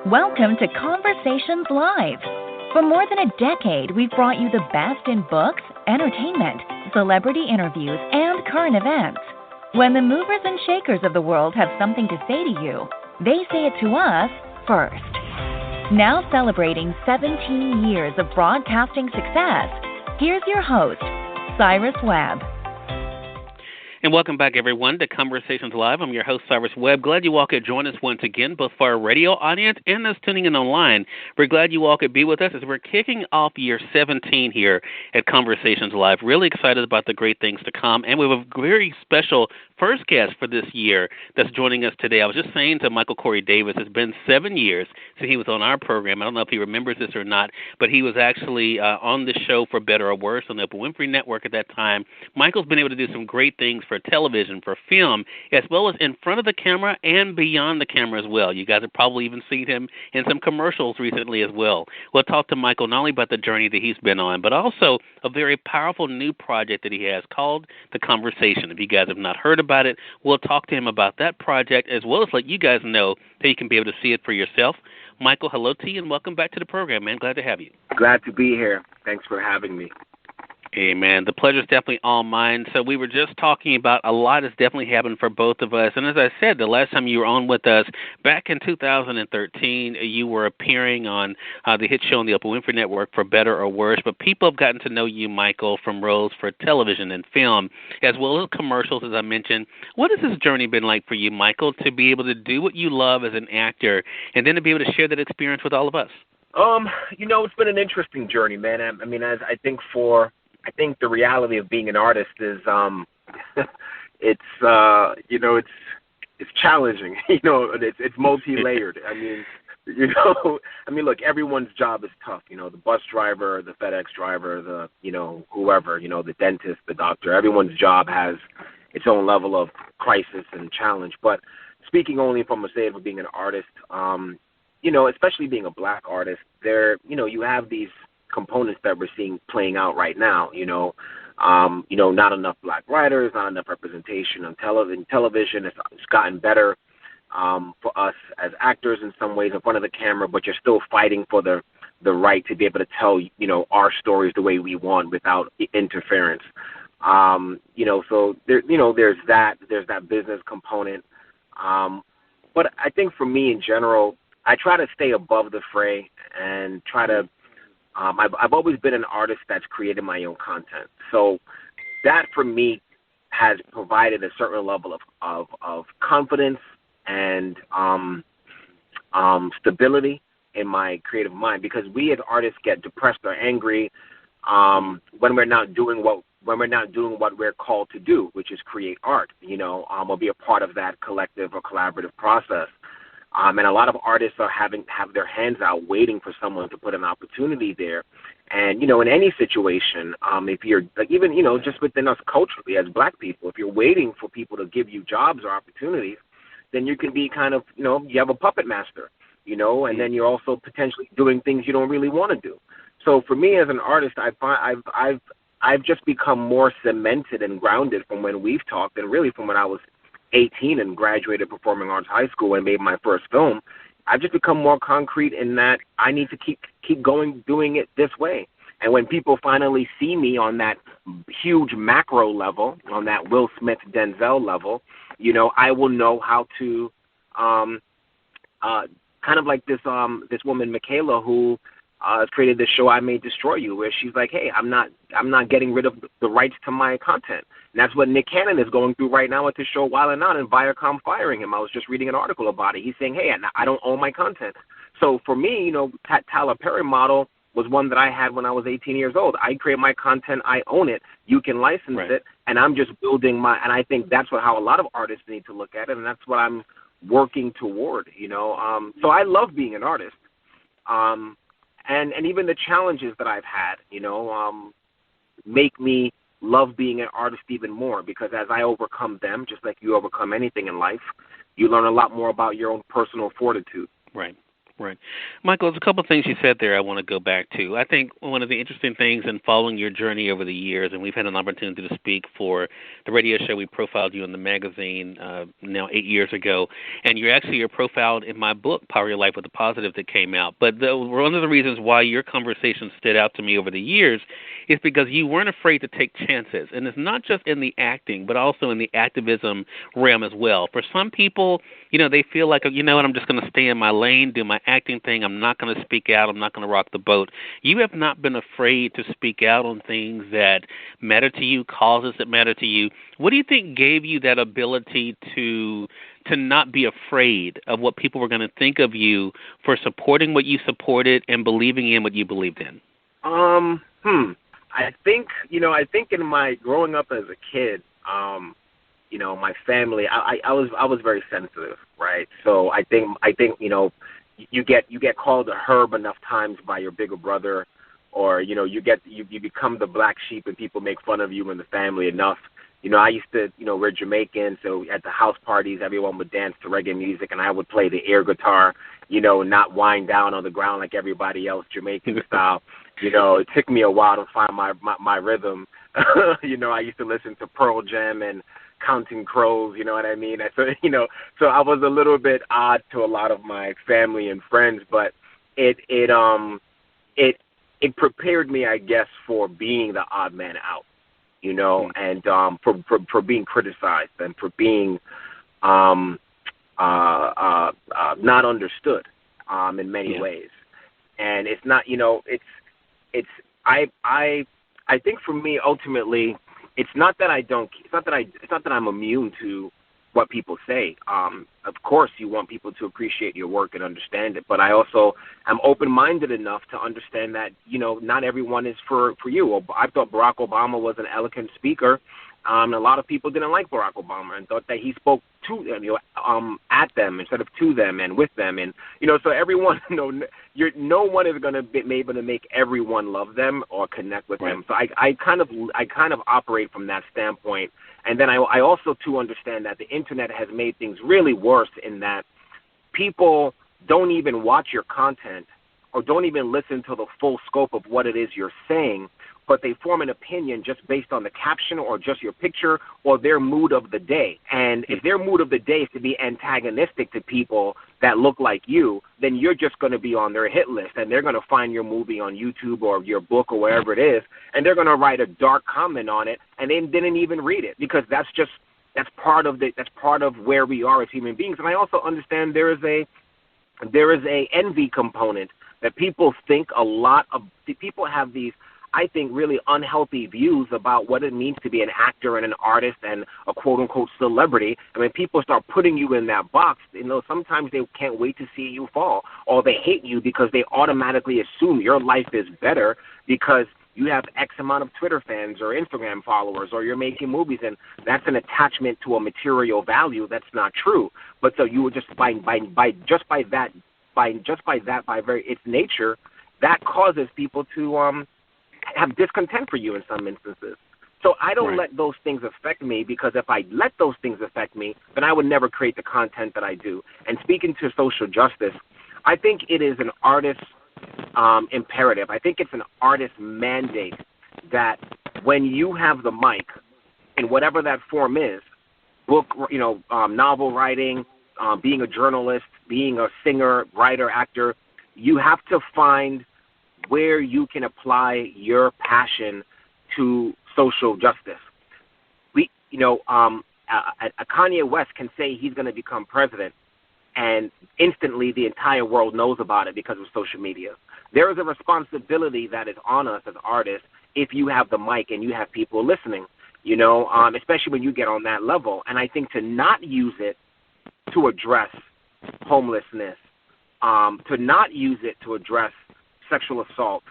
Welcome to Conversations Live. For more than a decade, we've brought you the best in books, entertainment, celebrity interviews, and current events. When the movers and shakers of the world have something to say to you, they say it to us first. Now celebrating 17 years of broadcasting success, here's your host, Cyrus Webb. And welcome back, everyone, to Conversations Live. I'm your host, Cyrus Webb. Glad you all could join us once again, both for our radio audience and those tuning in online. We're glad you all could be with us as we're kicking off year 17 here at Conversations Live. Really excited about the great things to come. And we have a very special first guest for this year that's joining us today. I was just saying to Michael Cory Davis, it's been 7 years since he was on our program. I don't know if he remembers this or not, but he was actually on the show for Better or Worse on the Oprah Winfrey Network at that time. Michael's been able to do some great things for television, for film, as well as in front of the camera and beyond the camera as well. You guys have probably even seen him in some commercials recently as well. We'll talk to Michael not only about the journey that he's been on, but also a very powerful new project that he has called The Conversation. If you guys have not heard about it, we'll talk to him about that project as well as let you guys know that you can be able to see it for yourself. Michael, hello to you and welcome back to the program, man. Glad to have you. Glad to be here. Thanks for having me. Hey, man, the pleasure's definitely all mine. So we were just talking about a lot has definitely happened for both of us. And as I said, the last time you were on with us, back in 2013, you were appearing on the hit show on the Oprah Winfrey Network for Better or Worse. But people have gotten to know you, Michael, from roles for television and film, as well as commercials, as I mentioned. What has this journey been like for you, Michael, to be able to do what you love as an actor and then to be able to share that experience with all of us? It's been an interesting journey, man. I mean, I think the reality of being an artist is, it's challenging. It's multi-layered. Look, everyone's job is tough. The bus driver, the FedEx driver, whoever, the dentist, the doctor. Everyone's job has its own level of crisis and challenge. But speaking only from a state of being an artist, especially being a black artist, you have these components that we're seeing playing out right now, not enough black writers, not enough representation on television. It's gotten better for us as actors in some ways in front of the camera, but you're still fighting for the right to be able to tell, our stories the way we want without interference. So there's that business component. But I think for me in general, I try to stay above the fray and try to I've always been an artist that's created my own content. So that for me has provided a certain level of confidence and stability in my creative mind, because we as artists get depressed or angry when we're not doing what we're called to do, which is create art, or be a part of that collective or collaborative process. And a lot of artists have their hands out waiting for someone to put an opportunity there. And, in any situation, if you're even, just within us culturally as black people, if you're waiting for people to give you jobs or opportunities, then you can be kind of, you have a puppet master, and then you're also potentially doing things you don't really want to do. So for me as an artist, I've just become more cemented and grounded from when we've talked, and really from when I was 18 and graduated Performing Arts High School and made my first film. I've just become more concrete in that I need to keep going, doing it this way. And when people finally see me on that huge macro level, on that Will Smith, Denzel level, I will know how to, kind of like this woman, Michaela, who has created this show, I May Destroy You, where she's like, hey, I'm not getting rid of the rights to my content. And that's what Nick Cannon is going through right now with his show Wild 'N Out and Viacom firing him. I was just reading an article about it. He's saying, hey, I don't own my content. So for me, Tyler Perry model was one that I had when I was 18 years old. I create my content, I own it. You can license it, and I'm just building and I think that's how a lot of artists need to look at it, and that's what I'm working toward, So I love being an artist. And even the challenges that I've had, make me love being an artist even more, because as I overcome them, just like you overcome anything in life, you learn a lot more about your own personal fortitude. Right. Right. Michael, there's a couple of things you said there I want to go back to. I think one of the interesting things in following your journey over the years, and we've had an opportunity to speak for the radio show, we profiled you in the magazine now 8 years ago, and you're profiled in my book, Power Your Life with the Positive, that came out. But one of the reasons why your conversation stood out to me over the years is because you weren't afraid to take chances. And it's not just in the acting, but also in the activism realm as well. For some people, they feel like, I'm just going to stay in my lane, do my acting thing. I'm not going to speak out. I'm not going to rock the boat. You have not been afraid to speak out on things that matter to you, causes that matter to you. What do you think gave you that ability to not be afraid of what people were going to think of you for supporting what you supported and believing in what you believed in? I think in my growing up as a kid, my family, I was very sensitive, right? So I think you get called a herb enough times by your bigger brother, or you become the black sheep and people make fun of you in the family enough. I used to, we're Jamaican, so at the house parties, everyone would dance to reggae music, and I would play the air guitar, not wind down on the ground like everybody else, Jamaican style. It took me a while to find my rhythm. I used to listen to Pearl Jam and Counting Crows, you know what I mean? So I was a little bit odd to a lot of my family and friends, but it prepared me, I guess, for being the odd man out, and for being criticized and for being not understood in many ways. And it's not, I think for me ultimately, it's not that I'm immune to what people say. Of course, you want people to appreciate your work and understand it, but I also am open-minded enough to understand that not everyone is for you. I thought Barack Obama was an eloquent speaker. A lot of people didn't like Barack Obama and thought that he spoke to them, at them instead of to them and with them, and so everyone, no one is going to be able to make everyone love them or connect with them. So I kind of operate from that standpoint, and then I also too understand that the internet has made things really worse in that people don't even watch your content or don't even listen to the full scope of what it is you're saying, but they form an opinion just based on the caption or just your picture or their mood of the day. And if their mood of the day is to be antagonistic to people that look like you, then you're just going to be on their hit list, and they're going to find your movie on YouTube or your book or wherever it is, and they're going to write a dark comment on it, and they didn't even read it, because that's part of where we are as human beings. And I also understand there is a envy component that people think people have these, I think, really unhealthy views about what it means to be an actor and an artist and a quote-unquote celebrity. I mean, people start putting you in that box. Sometimes they can't wait to see you fall, or they hate you because they automatically assume your life is better because you have X amount of Twitter fans or Instagram followers, or you're making movies, and that's an attachment to a material value that's not true. But so you would just by very its nature, that causes people to have discontent for you in some instances. So I don't let those things affect me, because if I let those things affect me, then I would never create the content that I do. And speaking to social justice, I think it is an artist's imperative. I think it's an artist's mandate that when you have the mic, in whatever that form is, book, novel writing, being a journalist, being a singer, writer, actor, you have to find where you can apply your passion to social justice. Kanye West can say he's going to become president, and instantly the entire world knows about it because of social media. There is a responsibility that is on us as artists if you have the mic and you have people listening, especially when you get on that level. And I think to not use it to address homelessness, to not use it to address sexual assault,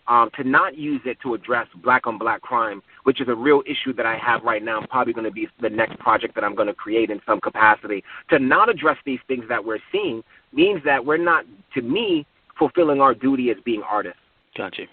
to not use it to address black-on-black crime, which is a real issue that I have right now. Probably going to be the next project that I'm going to create in some capacity. To not address these things that we're seeing means that we're not, to me, fulfilling our duty as being artists. Gotcha.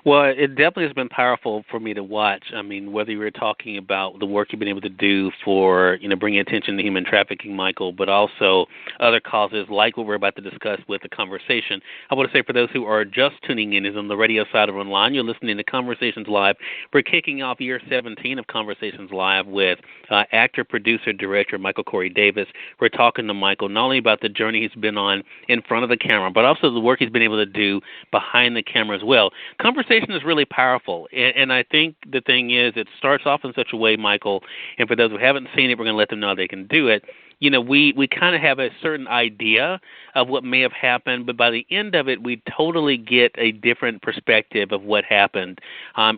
Well, it definitely has been powerful for me to watch. I mean, whether you were talking about the work you've been able to do for, bringing attention to human trafficking, Michael, but also other causes like what we're about to discuss with the conversation. I want to say for those who are just tuning in, is on the radio side of online, you're listening to Conversations Live. We're kicking off year 17 of Conversations Live with actor, producer, director Michael Cory Davis. We're talking to Michael not only about the journey he's been on in front of the camera, but also the work he's been able to do behind the camera as well. Conversation is really powerful, and I think the thing is it starts off in such a way, Michael, and for those who haven't seen it, we're going to let them know they can do it. We kind of have a certain idea of what may have happened, but by the end of it, we totally get a different perspective of what happened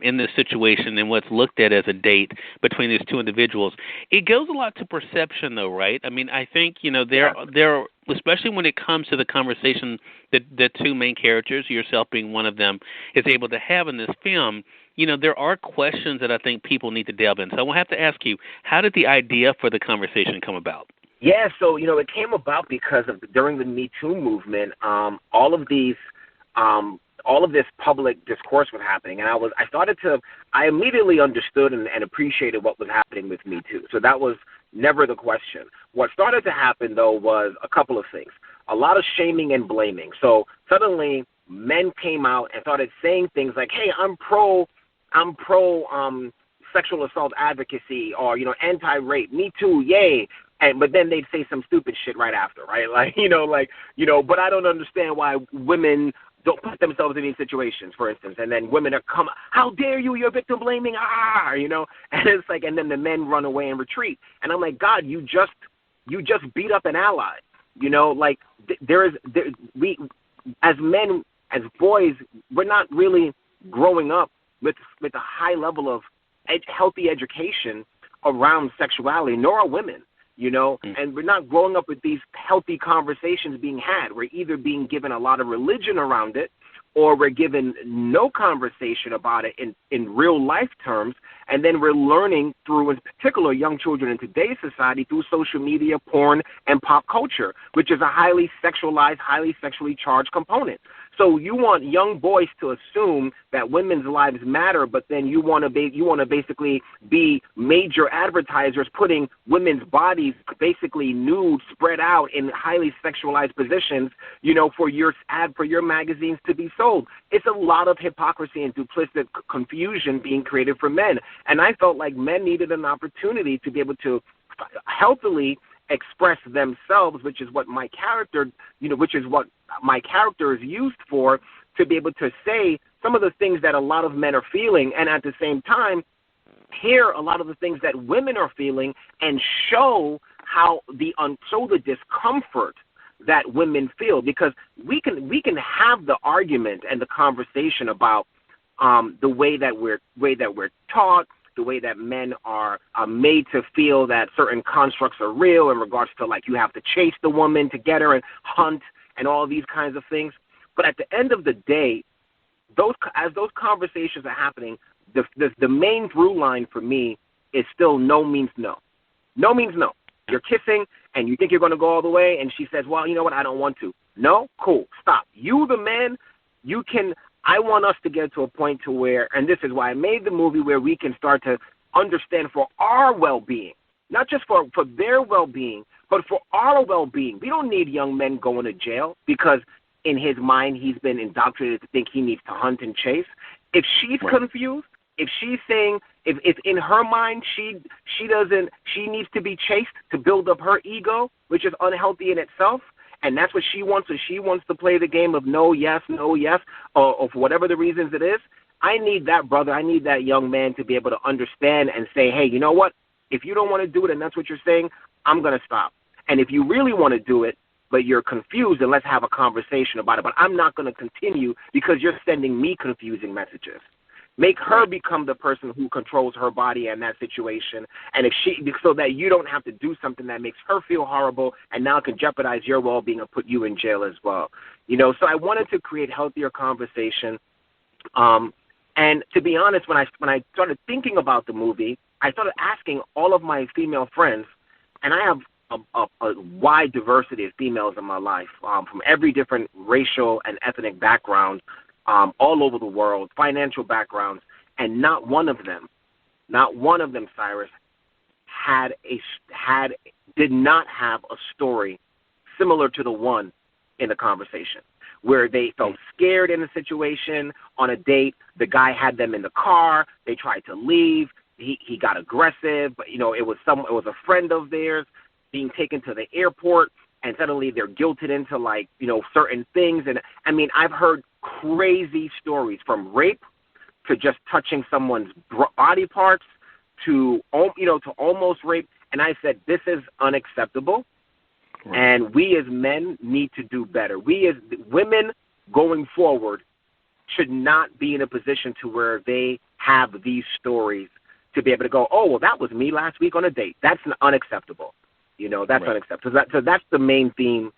in this situation and what's looked at as a date between these two individuals. It goes a lot to perception, though, right? I mean, I think, there, especially when it comes to the conversation that the two main characters, yourself being one of them, is able to have in this film. There are questions that I think people need to delve in. So I will have to ask you, how did the idea for the conversation come about? Yeah, so it came about because during the Me Too movement, all of this public discourse was happening, and I immediately understood and appreciated what was happening with Me Too. So that was never the question. What started to happen though was a couple of things: a lot of shaming and blaming. So suddenly, men came out and started saying things like, "Hey, I'm pro sexual assault advocacy," or anti-rape, Me Too, yay. But then they'd say some stupid shit right after, right? But I don't understand why women don't put themselves in these situations, for instance. And then women how dare you? You're victim blaming, and it's like, and then the men run away and retreat. And I'm like, God, you just beat up an ally, we as men, as boys, we're not really growing up with a high level of healthy education around sexuality, nor are women. And we're not growing up with these healthy conversations being had. We're either being given a lot of religion around it, or we're given no conversation about it in real life terms, and then we're learning through, in particular, young children in today's society, through social media, porn, and pop culture, which is a highly sexualized, highly sexually charged component. So you want young boys to assume that women's lives matter, but then you want to basically be major advertisers putting women's bodies basically nude, spread out in highly sexualized positions, for your magazines to be sold. It's a lot of hypocrisy and duplicit confusion being created for men. And I felt like men needed an opportunity to be able to healthily express themselves, which is what my character is used for, to be able to say some of the things that a lot of men are feeling, and at the same time hear a lot of the things that women are feeling, and show the discomfort that women feel. Because we can have the argument and the conversation about the way that we're taught, the way that men are made to feel that certain constructs are real in regards to, like, you have to chase the woman to get her and hunt and all these kinds of things. But at the end of the day, as those conversations are happening, the main through line for me is still no means no. No means no. You're kissing and you think you're going to go all the way, and she says, well, you know what, I don't want to. No? Cool. Stop. You, the man, I want us to get to a point to where, and this is why I made the movie, where we can start to understand for our well-being, not just for their well-being, but for our well-being. We don't need young men going to jail because in his mind he's been indoctrinated to think he needs to hunt and chase. If she's confused, if she's saying, if in her mind she needs to be chased to build up her ego, which is unhealthy in itself, and that's what she wants, so she wants to play the game of no, yes, or for whatever the reasons it is, I need that brother, I need that young man to be able to understand and say, hey, you know what? If you don't want to do it and that's what you're saying, I'm going to stop. And if you really want to do it, but you're confused, then let's have a conversation about it. But I'm not going to continue because you're sending me confusing messages. Make her become the person who controls her body and that situation, and so that you don't have to do something that makes her feel horrible and now can jeopardize your well-being and put you in jail as well. So I wanted to create healthier conversation. And to be honest, when I started thinking about the movie, I started asking all of my female friends, and I have a wide diversity of females in my life, from every different racial and ethnic background. all over the world, financial backgrounds, and not one of them, Cyrus, did not have a story similar to the one in the conversation, where they felt scared in a situation on a date. The guy had them in the car. They tried to leave. He got aggressive, but it was a friend of theirs being taken to the airport, and suddenly they're guilted into certain things. And I mean, I've heard crazy stories, from rape to just touching someone's body parts to almost rape. And I said, this is unacceptable. Right. And we as men need to do better. We as women going forward should not be in a position to where they have these stories to be able to go, oh, well, that was me last week on a date. That's unacceptable. That's right. Unacceptable. So that's the main theme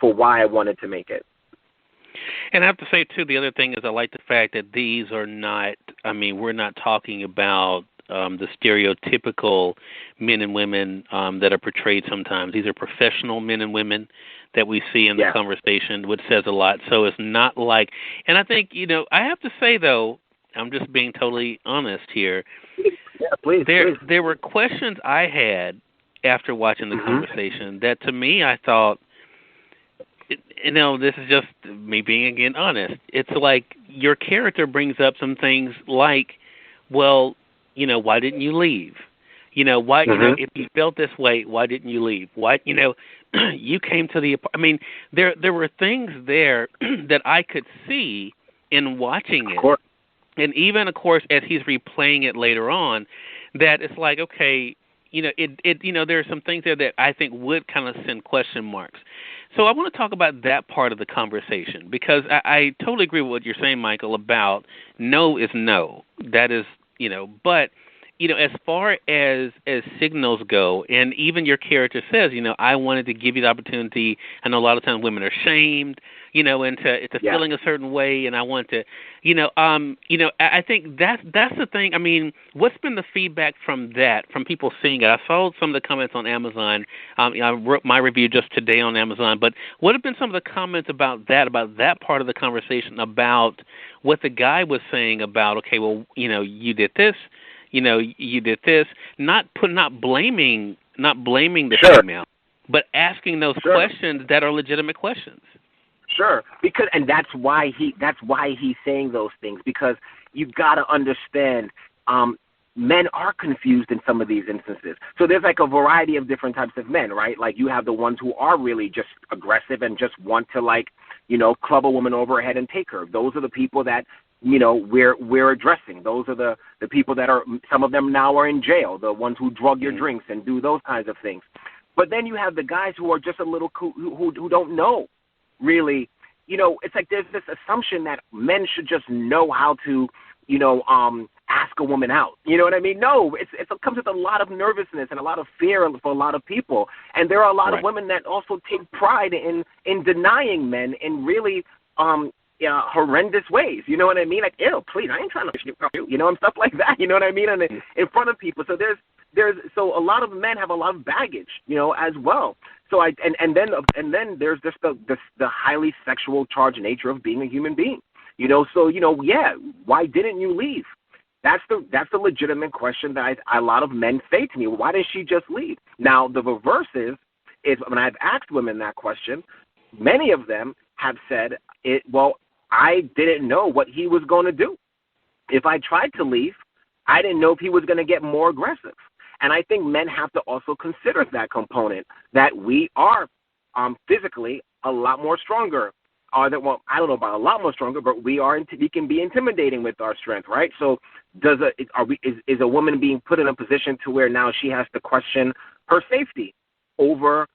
for why I wanted to make it. And I have to say, too, the other thing is I like the fact that these are not, we're not talking about the stereotypical men and women that are portrayed sometimes. These are professional men and women that we see in the conversation, which says a lot. So it's not like, and I think, I have to say, though, I'm just being totally honest here. Yeah, please. There were questions I had after watching the conversation that, to me, I thought, this is just me being, again, honest. It's like your character brings up some things like, well, why didn't you leave? Why, if you felt this way, why didn't you leave? Why, you came to the, there were things there that I could see in watching it. Of course. And even, of course, as he's replaying it later on, that it's like, okay, there are some things there that I think would kind of send question marks. So I want to talk about that part of the conversation, because I totally agree with what you're saying, Michael, about no is no. That is, but, as far as signals go, and even your character says, I wanted to give you the opportunity. I know a lot of times women are shamed, into feeling a certain way, and I want to, I think that's the thing. What's been the feedback from people seeing it? I saw some of the comments on Amazon. I wrote my review just today on Amazon, but what have been some of the comments about that part of the conversation, about what the guy was saying about, okay, well, you did this, you did this, not blaming the female, but asking those questions that are legitimate questions. Sure, and that's why he's saying those things, because you've got to understand, men are confused in some of these instances. So there's like a variety of different types of men, right? Like you have the ones who are really just aggressive and just want to club a woman over her head and take her. Those are the people that we're addressing. Those are the people that are, some of them now are in jail, the ones who drug your drinks and do those kinds of things. But then you have the guys who are just a little who don't know. Really, it's like there's this assumption that men should just know how to, ask a woman out. You know what I mean? No, it comes with a lot of nervousness and a lot of fear for a lot of people. And there are a lot of women that also take pride in denying men in really horrendous ways. You know what I mean? Like, ew, please, I ain't trying to and stuff like that. You know what I mean? And in front of people. So so a lot of men have a lot of baggage, as well. So and then there's just the highly sexual charged nature of being a human being, So why didn't you leave? That's the legitimate question that a lot of men say to me. Why did she just leave? Now the reverse is when I've asked women that question, many of them have said well, I didn't know what he was going to do. If I tried to leave, I didn't know if he was going to get more aggressive. And I think men have to also consider that component, that we are physically a lot more stronger. I don't know about a lot more stronger, but we can be intimidating with our strength, right? So is a woman being put in a position to where now she has to question her safety over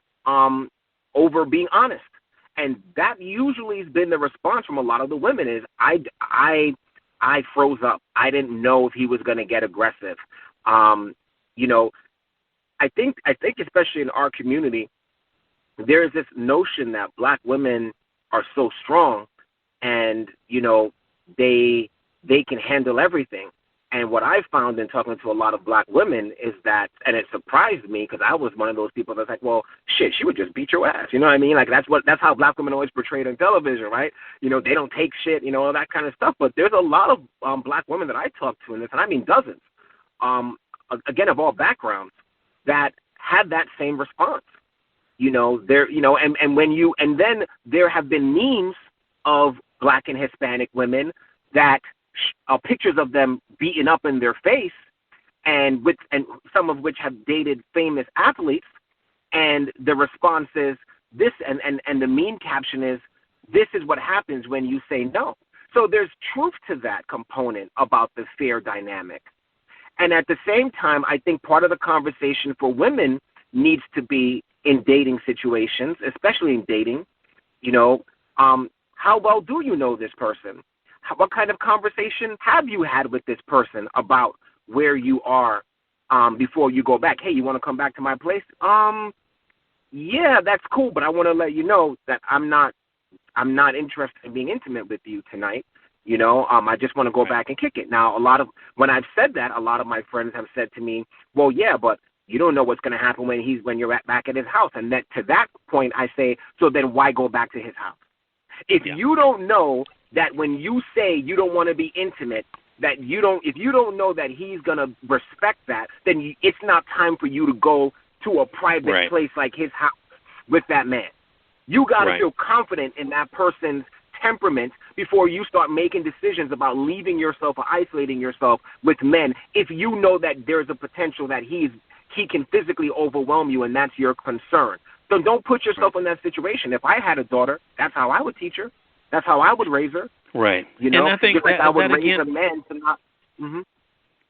being honest? And that usually has been the response from a lot of the women is, I froze up. I didn't know if he was going to get aggressive. I think especially in our community, there's this notion that black women are so strong and, they can handle everything. And what I found in talking to a lot of black women is that, and it surprised me because I was one of those people that's like, well, shit, she would just beat your ass. You know what I mean? Like that's how black women always portrayed on television, right? You know, they don't take shit, you know, all that kind of stuff. But there's a lot of black women that I talk to in this, and I mean dozens, again, of all backgrounds, that had that same response. You know, and then there have been memes of black and Hispanic women that pictures of them beaten up in their face, and some of which have dated famous athletes, and the response is this, and the meme caption is, this is what happens when you say no. So there's truth to that component about the fear dynamic. And at the same time, I think part of the conversation for women needs to be in dating situations, especially in dating, you know, how well do you know this person? What kind of conversation have you had with this person about where you are before you go back? Hey, you want to come back to my place? Yeah, that's cool, but I want to let you know that I'm not interested in being intimate with you tonight. You know, I just want to go back and kick it. Now, when I've said that, a lot of my friends have said to me, well, yeah, but you don't know what's going to happen when you're back at his house. And to that point, I say, so then why go back to his house? If you don't know that when you say you don't want to be intimate, if you don't know that he's going to respect that, then it's not time for you to go to a private place like his house with that man. You got to feel confident in that person's temperament before you start making decisions about leaving yourself or isolating yourself with men if you know that there's a potential that he can physically overwhelm you and that's your concern. So don't put yourself in that situation. If I had a daughter, that's how I would teach her. That's how I would raise her. Right. You know, and I think just like that, I would that raise again, a man to not.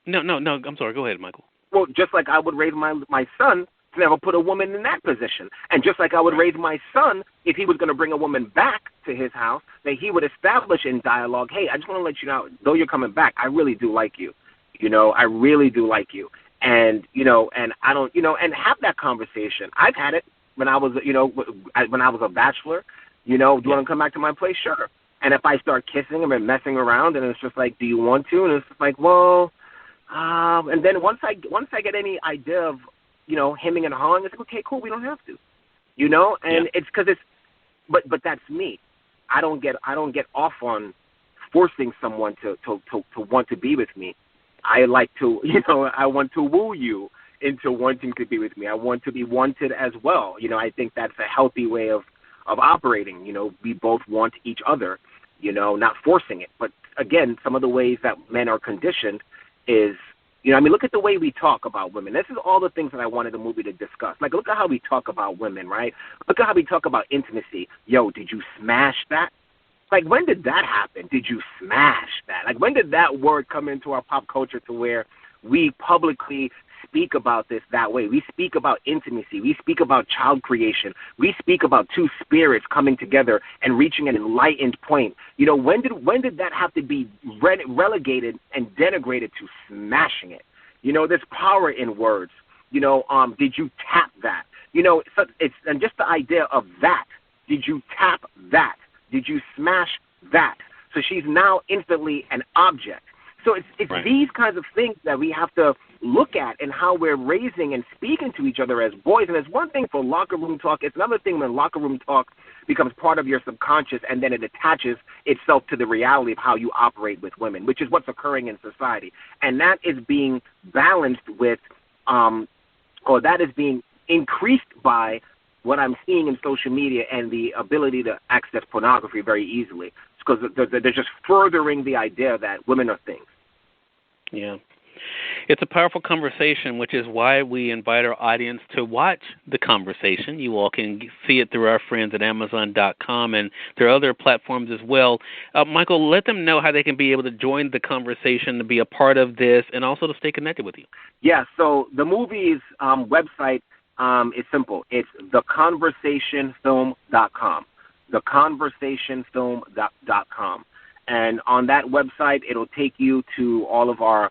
No. I'm sorry. Go ahead, Michael. Well, just like I would raise my son to never put a woman in that position, and just like I would raise my son if he was going to bring a woman back to his house, that he would establish in dialogue, hey, I just want to let you know, though you're coming back, I really do like you. You know, I really do like you, and you know, and I don't, you know, and have that conversation. I've had it when I was, you know, when I was a bachelor. You know, do you want to come back to my place? Sure. And if I start kissing him and messing around, and it's just like, do you want to? And it's just like, well, and then once I get any idea of, you know, hemming and hawing, it's like, okay, cool, we don't have to, you know. And it's because but that's me. I don't get off on forcing someone to want to be with me. I like to, you know, I want to woo you into wanting to be with me. I want to be wanted as well. You know, I think that's a healthy way of operating. You know, we both want each other, you know, not forcing it. But again, some of the ways that men are conditioned is, you know, I mean, look at the way we talk about women. This is all the things that I wanted the movie to discuss. Like, look at how we talk about women, right? Look at how we talk about intimacy. Yo, did you smash that? Like, when did that happen? Did you smash that? Like, when did that word come into our pop culture to where we publicly speak about this that way? We speak about intimacy. We speak about child creation. We speak about two spirits coming together and reaching an enlightened point. You know, when did that have to be relegated and denigrated to smashing it? You know, there's power in words. You know, did you tap that? You know, it's and just the idea of that. Did you tap that? Did you smash that? So she's now instantly an object. So it's these kinds of things that we have to look at and how we're raising and speaking to each other as boys. And it's one thing for locker room talk. It's another thing when locker room talk becomes part of your subconscious and then it attaches itself to the reality of how you operate with women, which is what's occurring in society. And that is being balanced with or that is being increased by what I'm seeing in social media and the ability to access pornography very easily. Because they're just furthering the idea that women are things. Yeah. It's a powerful conversation, which is why we invite our audience to watch the conversation. You all can see it through our friends at Amazon.com, and there are other platforms as well. Michael, let them know how they can be able to join the conversation, to be a part of this, and also to stay connected with you. Yeah, so the movie's website is simple. It's theconversationfilm.com. theconversationfilm.com. And on that website, it'll take you to all of our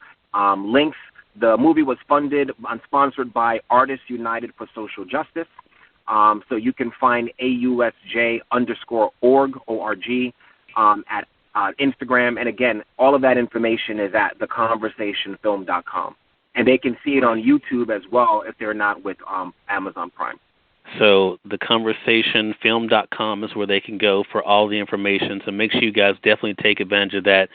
links. The movie was funded and sponsored by Artists United for Social Justice. So you can find AUSJ_org, O-R-G, at Instagram. And again, all of that information is at theconversationfilm.com. And they can see it on YouTube as well if they're not with Amazon Prime. So theconversationfilm.com is where they can go for all the information. So make sure you guys definitely take advantage of that.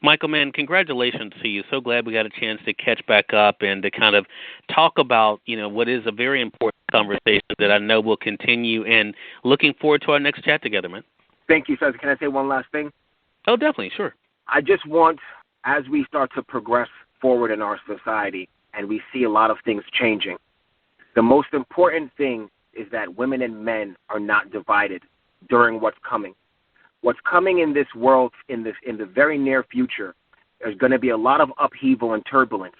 Michael, man, congratulations to you. So glad we got a chance to catch back up and to kind of talk about, what is a very important conversation that I know will continue, and looking forward to our next chat together, man. Thank you, Cyrus. Can I say one last thing? Oh, definitely, sure. I just want, as we start to progress forward in our society and we see a lot of things changing, the most important thing is that women and men are not divided during what's coming. What's coming in this world in the very near future, there's going to be a lot of upheaval and turbulence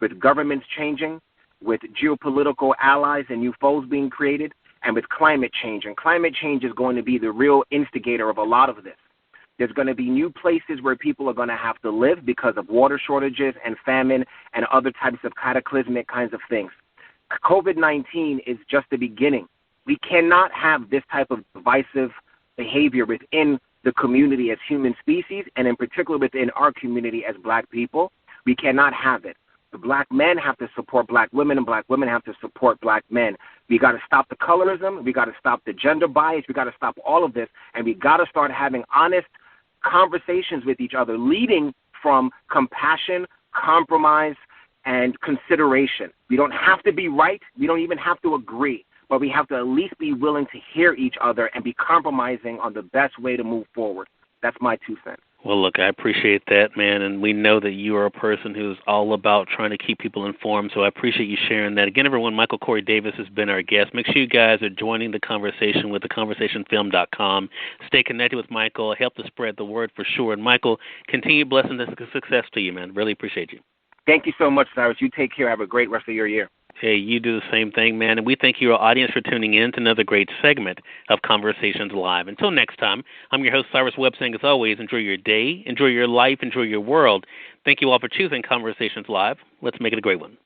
with governments changing, with geopolitical allies and new foes being created, and with climate change. And climate change is going to be the real instigator of a lot of this. There's going to be new places where people are going to have to live because of water shortages and famine and other types of cataclysmic kinds of things. COVID-19 is just the beginning. We cannot have this type of divisive behavior within the community as human species, and in particular within our community as black people. We cannot have it. The black men have to support black women, and black women have to support black men. We got to stop the colorism. We got to stop the gender bias. We got to stop all of this, and we got to start having honest conversations with each other, leading from compassion, compromise, and consideration. We don't have to be right. We don't even have to agree, but we have to at least be willing to hear each other and be compromising on the best way to move forward. That's my 2 cents. Well, look, I appreciate that, man, and we know that you are a person who's all about trying to keep people informed, so I appreciate you sharing that. Again, everyone, Michael Cory Davis has been our guest. Make sure you guys are joining the conversation with theconversationfilm.com. Stay connected with Michael. Help to spread the word for sure. And, Michael, continued blessings and success to you, man. Really appreciate you. Thank you so much, Cyrus. You take care. Have a great rest of your year. Hey, you do the same thing, man. And we thank you, our audience, for tuning in to another great segment of Conversations Live. Until next time, I'm your host, Cyrus Webb, saying, as always, enjoy your day, enjoy your life, enjoy your world. Thank you all for choosing Conversations Live. Let's make it a great one.